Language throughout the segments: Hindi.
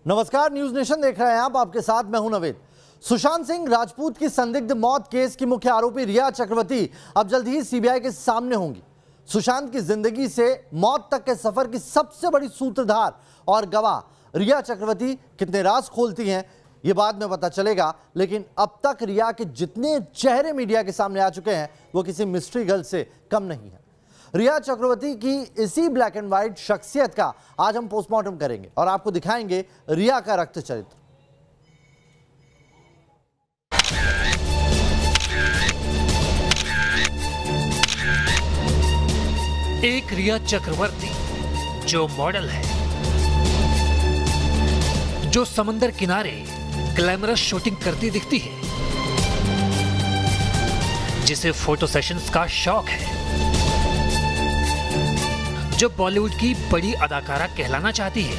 नमस्कार, न्यूज नेशन देख रहे हैं आप। आपके साथ मैं हूं नवेद। सुशांत सिंह राजपूत की संदिग्ध मौत केस की मुख्य आरोपी रिया चक्रवर्ती अब जल्द ही सीबीआई के सामने होंगी। सुशांत की जिंदगी से मौत तक के सफर की सबसे बड़ी सूत्रधार और गवाह रिया चक्रवर्ती कितने राज खोलती हैं ये बाद में पता चलेगा, लेकिन अब तक रिया के जितने चेहरे मीडिया के सामने आ चुके हैं वो किसी मिस्ट्री गर्ल से कम नहीं है। रिया चक्रवर्ती की इसी ब्लैक एंड व्हाइट शख्सियत का आज हम पोस्टमार्टम करेंगे और आपको दिखाएंगे रिया का रक्त चरित्र। एक रिया चक्रवर्ती जो मॉडल है, जो समंदर किनारे ग्लैमरस शूटिंग करती दिखती है, जिसे फोटो सेशंस का शौक है, जो बॉलीवुड की बड़ी अदाकारा कहलाना चाहती है,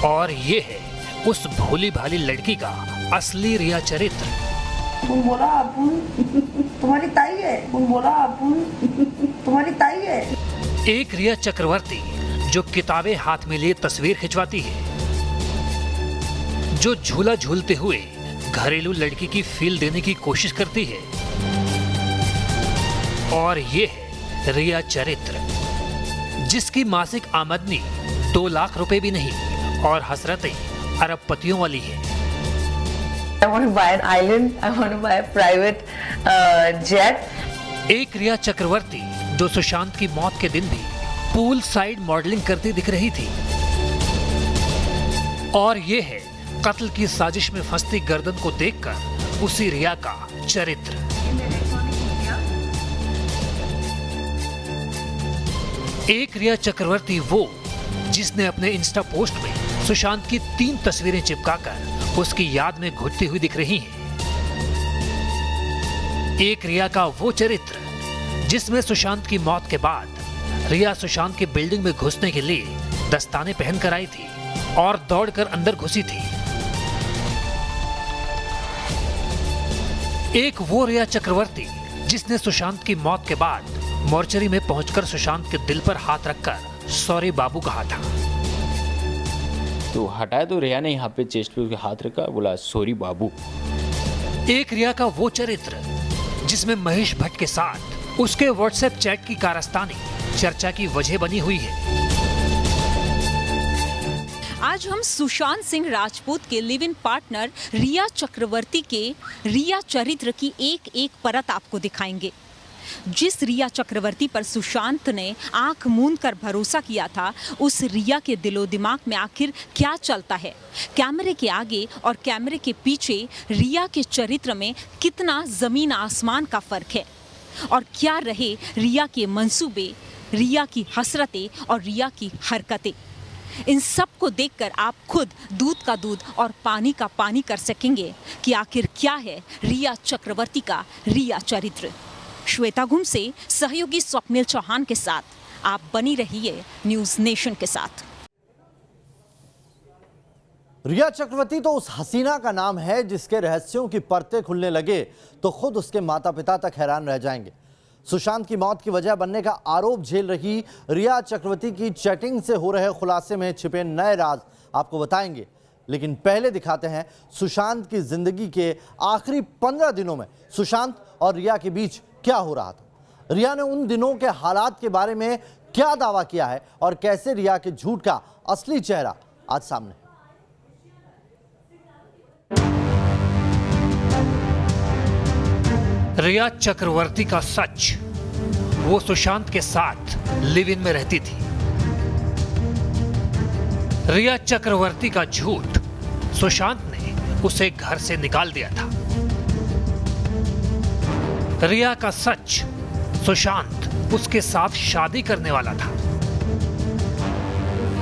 और ये है उस भोली भाली लड़की का असली रिया चरित्र। बोला अपुन तुम्हारी ताई है, बोला अपुन तुम्हारी ताई है। एक रिया चक्रवर्ती जो किताबें हाथ में लिए तस्वीर खिंचवाती है, जो झूला झूलते हुए घरेलू लड़की की फील देने की कोशिश करती है, और ये है रिया चरित्र जिसकी मासिक आमदनी 2 लाख रुपए भी नहीं और हसरतें अरबपतियों वाली है। I want to buy an island. I want to buy a private jet. एक रिया चक्रवर्ती जो सुशांत की मौत के दिन भी पूल साइड मॉडलिंग करती दिख रही थी, और ये है कत्ल की साजिश में फंसती गर्दन को देखकर उसी रिया का चरित्र। एक रिया चक्रवर्ती वो जिसने अपने इंस्टा पोस्ट में सुशांत की 3 तस्वीरें चिपकाकर उसकी याद में घुटती हुई दिख रही हैं। एक रिया का वो चरित्र जिसमें सुशांत की मौत के बाद रिया सुशांत की बिल्डिंग में घुसने के लिए दस्ताने पहनकर आई थी और दौड़कर अंदर घुसी थी। एक वो रिया चक्रवर्ती जिसने सुशांत की मौत के बाद मोर्चरी में पहुंचकर सुशांत के दिल पर हाथ रखकर सॉरी बाबू कहा था। तो हटाया तो रिया ने यहाँ पे चेस्ट पे हाथ रखा, बोला सॉरी बाबू। एक रिया का वो चरित्र जिसमें महेश भट्ट के साथ उसके व्हाट्सएप चैट की कारस्तानी चर्चा की वजह बनी हुई है। आज हम सुशांत सिंह राजपूत के लिव इन पार्टनर रिया चक्रवर्ती के रिया चरित्र की एक एक परत आपको दिखाएंगे। जिस रिया चक्रवर्ती पर सुशांत ने आंख मूंद कर भरोसा किया था, उस रिया के दिलो दिमाग में आखिर क्या चलता है, कैमरे के आगे और कैमरे के पीछे रिया के चरित्र में कितना जमीन आसमान का फर्क है, और क्या रहे रिया के मंसूबे, रिया की हसरतें और रिया की हरकतें। इन सब को देखकर आप खुद दूध का दूध और पानी का पानी कर सकेंगे कि आखिर क्या है रिया चक्रवर्ती का रिया चरित्र। श्वेता घुम से सहयोगी स्वप्निल चौहान के साथ आप बनी रहिए न्यूज नेशन के साथ। रिया चक्रवर्ती तो उस हसीना का नाम है जिसके रहस्यों की परतें खुलने लगे तो खुद उसके माता पिता तक हैरान रह जाएंगे। सुशांत की मौत की वजह बनने का आरोप झेल रही रिया चक्रवर्ती की चैटिंग से हो रहे खुलासे में छिपे नए राज आपको बताएंगे, लेकिन पहले दिखाते हैं सुशांत की जिंदगी के आखिरी 15 दिनों में सुशांत और रिया के बीच क्या हो रहा था। रिया ने उन दिनों के हालात के बारे में क्या दावा किया है और कैसे रिया के झूठ का असली चेहरा आज सामने। रिया चक्रवर्ती का सच, वो सुशांत के साथ लिव इन में रहती थी। रिया चक्रवर्ती का झूठ, सुशांत ने उसे घर से निकाल दिया था। रिया का सच, सुशांत उसके साथ शादी करने वाला था।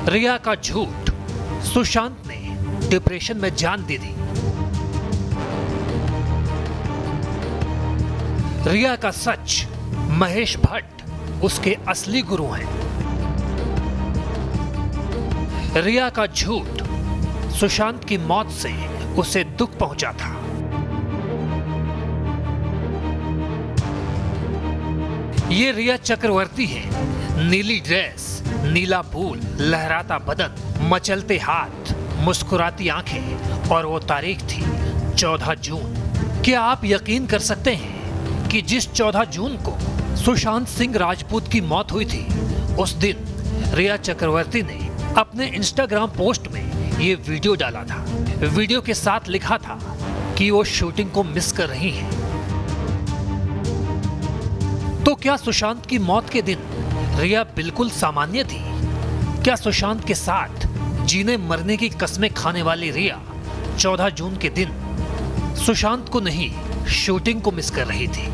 रिया का झूठ, सुशांत ने डिप्रेशन में जान दे दी। रिया का सच, महेश भट्ट उसके असली गुरु हैं। रिया का झूठ, सुशांत की मौत से उसे दुख पहुंचा था। ये रिया चक्रवर्ती है। नीली ड्रेस, नीला फूल, लहराता बदन, मचलते हाथ, मुस्कुराती आंखें और वो तारीख थी 14 जून। क्या आप यकीन कर सकते हैं कि जिस 14 जून को सुशांत सिंह राजपूत की मौत हुई थी, उस दिन रिया चक्रवर्ती ने अपने इंस्टाग्राम पोस्ट में ये वीडियो डाला था। वीडियो के साथ लिखा था कि वो शूटिंग को मिस कर रही हैं। तो क्या सुशांत की मौत के दिन रिया बिल्कुल सामान्य थी? क्या सुशांत के साथ जीने मरने की कस्में खाने वाली रिया 14 जून के दिन सुशांत को नहीं, शूटिंग को मिस कर रही थी?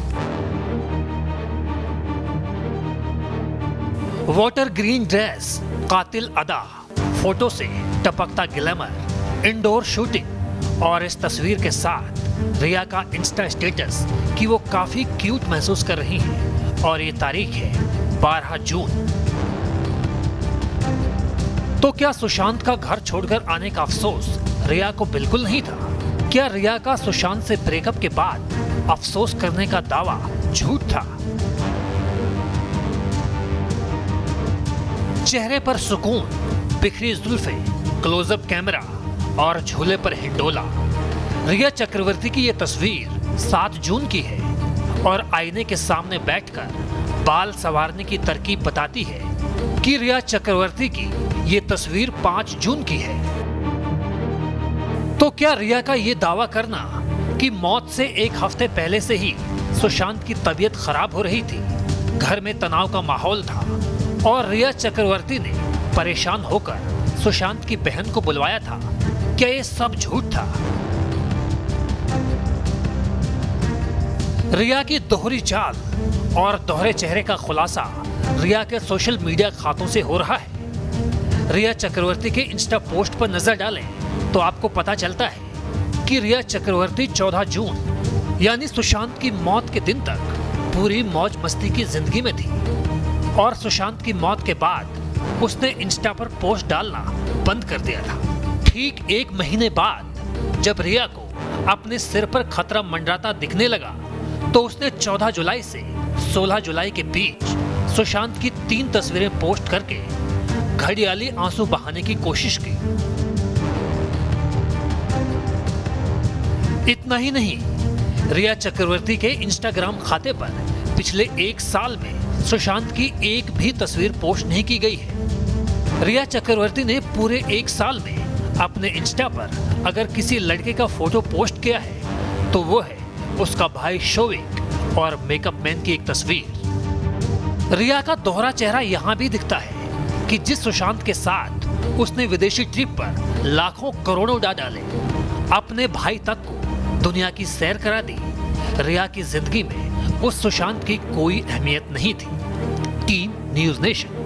वाटर ग्रीन ड्रेस, कातिल अदा, फोटो से टपकता ग्लैमर, इंडोर शूटिंग और इस तस्वीर के साथ रिया का इंस्टा स्टेटस कि वो काफी क्यूट महसूस कर रही हैं और ये तारीख है 12 जून। तो क्या सुशांत का घर छोड़कर आने का अफसोस रिया को बिल्कुल नहीं था? क्या रिया का सुशांत से ब्रेकअप के बाद अफसोस करने का दावा झूठ था? चेहरे पर सुकून, बिखरी जुल्फे, क्लोजअप कैमरा और झूले पर हिंडोला। रिया चक्रवर्ती की यह तस्वीर 7 जून की है और आईने के सामने बैठकर बाल संवारने की तरकीब बताती है कि रिया चक्रवर्ती की ये तस्वीर 5 जून की है। तो क्या रिया का ये दावा करना कि मौत से 1 हफ्ते पहले से ही सुशांत की तबीयत खराब हो रही थी, घर में तनाव का माहौल था और रिया चक्रवर्ती ने परेशान होकर सुशांत की बहन को बुलवाया था, क्या ये सब झूठ था? रिया की दोहरी चाल और दोहरे चेहरे का खुलासा रिया के सोशल मीडिया खातों से हो रहा है। रिया चक्रवर्ती के इंस्टा पोस्ट पर नजर डालें तो आपको पता चलता है कि रिया चक्रवर्ती 14 जून यानी सुशांत की मौत के दिन तक पूरी मौज मस्ती की जिंदगी में थी और सुशांत की मौत के बाद उसने इंस्टा पर पोस्ट डालना बंद कर दिया था। ठीक 1 महीने बाद जब रिया को अपने सिर पर खतरा मंडराता दिखने लगा तो उसने 14 जुलाई से 16 जुलाई के बीच सुशांत की 3 तस्वीरें पोस्ट करके घड़ियाली आंसू बहाने की कोशिश की। इतना ही नहीं, रिया चक्रवर्ती के इंस्टाग्राम खाते पर पिछले 1 साल में सुशांत की एक भी तस्वीर पोस्ट नहीं की गई है। रिया चक्रवर्ती ने पूरे 1 साल में अपने इंस्टा पर अगर किसी लड़के का फोटो पोस्ट किया है तो वो है उसका भाई शोविक और मेकअप मैन की एक तस्वीर। रिया का दोहरा चेहरा यहाँ भी दिखता है कि जिस सुशांत के साथ उसने विदेशी ट्रिप पर लाखों करोड़ों उड़ा डाले, अपने भाई तक को दुनिया की सैर करा दी, रिया की जिंदगी में उस सुशांत की कोई अहमियत नहीं थी। Team news nation.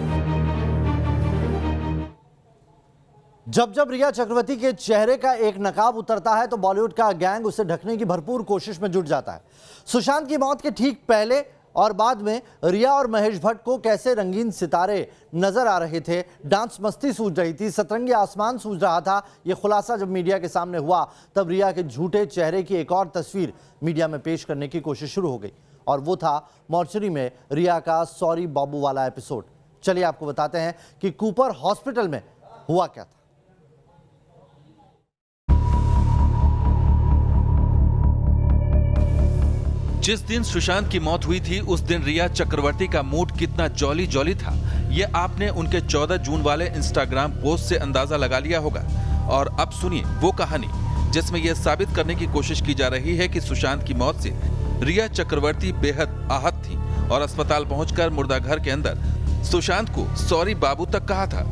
जब जब रिया चक्रवर्ती के चेहरे का एक नकाब उतरता है तो बॉलीवुड का गैंग उसे ढकने की भरपूर कोशिश में जुट जाता है। सुशांत की मौत के ठीक पहले और बाद में रिया और महेश भट्ट को कैसे रंगीन सितारे नजर आ रहे थे, डांस मस्ती सूझ रही थी, सतरंगी आसमान सूझ रहा था। यह खुलासा जब मीडिया के सामने हुआ तब रिया के झूठे चेहरे की एक और तस्वीर मीडिया में पेश करने की कोशिश शुरू हो गई और वो था मॉर्चरी में रिया का सॉरी बाबू वाला एपिसोड। चलिए आपको बताते हैं कि कूपर हॉस्पिटल में हुआ क्या था। जिस दिन सुशांत की मौत हुई थी उस दिन रिया चक्रवर्ती का मूड कितना जॉली जॉली था, ये आपने उनके 14 जून वाले इंस्टाग्राम पोस्ट से अंदाजा लगा लिया होगा। और अब सुनिए वो कहानी जिसमें यह साबित करने की कोशिश की जा रही है कि सुशांत की मौत से रिया चक्रवर्ती बेहद आहत थी और अस्पताल पहुंचकर मुर्दाघर के अंदर सुशांत को सॉरी बाबू तक कहा था।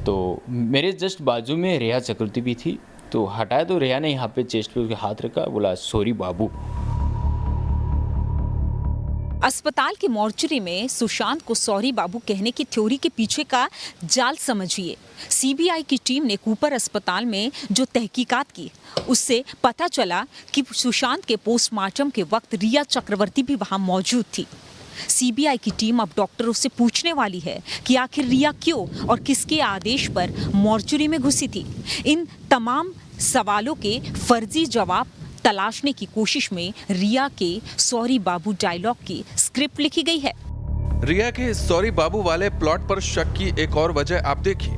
तो मेरे जस्ट बाजू में रिया चक्रवर्ती भी थी, तो हटाया तो रिया ने यहाँ पे चेस्ट पे हाथ रखा, बोला सॉरी बाबू। अस्पताल की मॉर्चरी में सुशांत को सॉरी बाबू कहने की थ्योरी के पीछे का जाल समझिए। सीबीआई की टीम ने कूपर अस्पताल में जो तहकीकात की उससे पता चला कि सुशांत के पोस्टमार्टम के वक्त रिया चक्रवर्ती भी वहां मौजूद थी। सीबीआई की टीम अब डॉक्टरों से पूछने वाली है कि आखिर रिया क्यों और किसके आदेश पर मॉर्चरी में घुसी थी। इन तमाम सवालों के फर्जी जवाब तलाशने की कोशिश में रिया के सॉरी बाबू डायलॉग की स्क्रिप्ट लिखी गई है। रिया के सॉरी बाबू वाले प्लॉट पर शक की एक और वजह आप देखिए।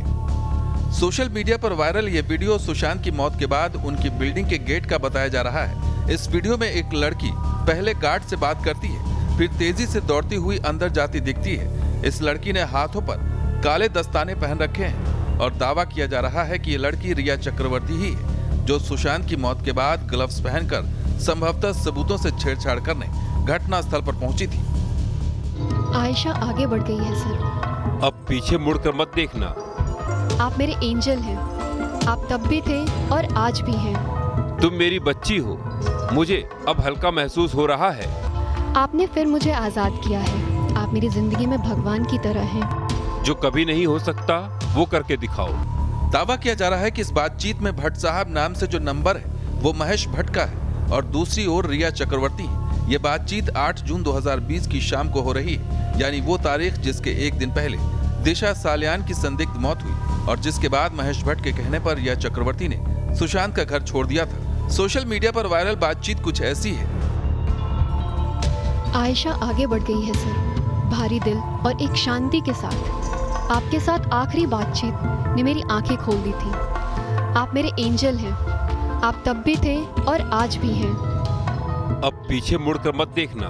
सोशल मीडिया पर वायरल ये वीडियो सुशांत की मौत के बाद उनकी बिल्डिंग के गेट का बताया जा रहा है। इस वीडियो में एक लड़की पहले गार्ड से बात करती है, फिर तेजी से दौड़ती हुई अंदर जाती दिखती है। इस लड़की ने हाथों पर काले दस्ताने पहन रखे हैं और दावा किया जा रहा है कि ये लड़की रिया चक्रवर्ती ही है, जो सुशांत की मौत के बाद ग्लव्स पहनकर संभवतः सबूतों से छेड़छाड़ करने घटना स्थल पर पहुंची थी। आयशा आगे बढ़ गई है सर। अब पीछे मुड़कर मत देखना। आप मेरे एंजल हैं। आप तब भी थे और आज भी हैं। तुम मेरी बच्ची हो। मुझे अब हल्का महसूस हो रहा है। आपने फिर मुझे आजाद किया है। आप मेरी जिंदगी में भगवान की तरह हैं। जो कभी नहीं हो सकता वो करके दिखाओ। दावा किया जा रहा है कि इस बातचीत में भट्ट साहब नाम से जो नंबर है वो महेश भट्ट का है और दूसरी ओर रिया चक्रवर्ती है। ये बातचीत 8 जून 2020 की शाम को हो रही है, यानी वो तारीख जिसके एक दिन पहले दिशा सालियान की संदिग्ध मौत हुई और जिसके बाद महेश भट्ट के कहने पर रिया चक्रवर्ती ने सुशांत का घर छोड़ दिया था। सोशल मीडिया पर वायरल बातचीत कुछ ऐसी है। आयशा आगे बढ़ गई है सर, भारी दिल और एक शांति के साथ। आपके साथ आखिरी बातचीत ने मेरी आंखें खोल दी थी। आप मेरे एंजल हैं। आप तब भी थे और आज भी हैं। अब पीछे मुड़कर मत देखना।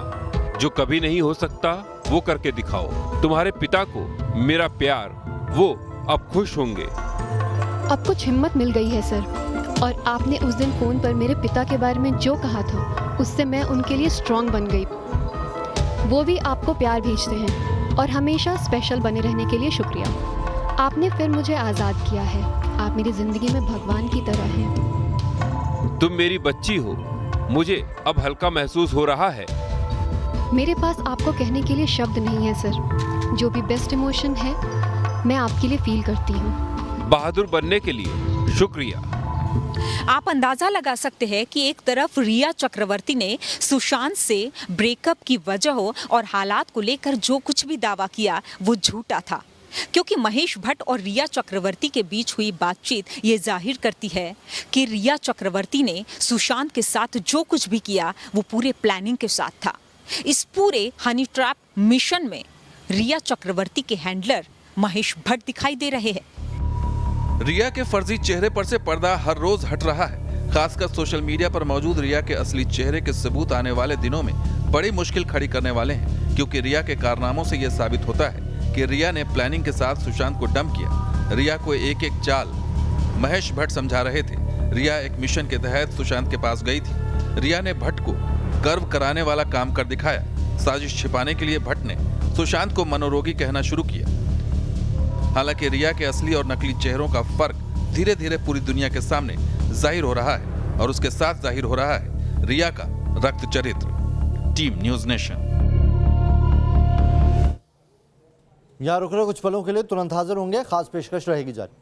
जो कभी नहीं हो सकता वो करके दिखाओ। तुम्हारे पिता को मेरा प्यार, वो अब खुश होंगे। अब कुछ हिम्मत मिल गई है सर, और आपने उस दिन फोन पर मेरे पिता के बारे में जो कहा था उससे मैं उनके लिए स्ट्रांग बन गई। वो भी आपको प्यार भेजते हैं और हमेशा स्पेशल बने रहने के लिए शुक्रिया। आपने फिर मुझे आज़ाद किया है। आप मेरी ज़िंदगी में भगवान की तरह हैं। तुम मेरी बच्ची हो। मुझे अब हल्का महसूस हो रहा है। मेरे पास आपको कहने के लिए शब्द नहीं है सर। जो भी बेस्ट इमोशन है मैं आपके लिए फील करती हूँ। बहादुर बनने के लिए शुक्रिया। आप अंदाजा लगा सकते हैं कि एक तरफ रिया चक्रवर्ती ने सुशांत से ब्रेकअप की वजह और हालात को लेकर जो कुछ भी दावा किया वो झूठा था, क्योंकि महेश भट्ट और रिया चक्रवर्ती के बीच हुई बातचीत ये जाहिर करती है कि रिया चक्रवर्ती ने सुशांत के साथ जो कुछ भी किया वो पूरे प्लानिंग के साथ था। इस पूरे हनी ट्रैप मिशन में रिया चक्रवर्ती के हैंडलर महेश भट्ट दिखाई दे रहे हैं। रिया के फर्जी चेहरे पर से पर्दा हर रोज हट रहा है। खासकर सोशल मीडिया पर मौजूद रिया के असली चेहरे के सबूत आने वाले दिनों में बड़ी मुश्किल खड़ी करने वाले हैं, क्योंकि रिया के कारनामों से यह साबित होता है कि रिया ने प्लानिंग के साथ सुशांत को डंप किया। रिया को एक एक चाल महेश भट्ट समझा रहे थे। रिया एक मिशन के तहत सुशांत के पास गई थी। रिया ने भट्ट को गर्व कराने वाला काम कर दिखाया। साजिश छिपाने के लिए भट्ट ने सुशांत को मनोरोगी कहना शुरू किया। हालांकि रिया के असली और नकली चेहरों का फर्क धीरे धीरे पूरी दुनिया के सामने जाहिर हो रहा है और उसके साथ जाहिर हो रहा है रिया का रक्त चरित्र। Team news nation. यहाँ रुक रहे कुछ पलों के लिए, तुरंत हाजिर होंगे। खास पेशकश रहेगी जारी।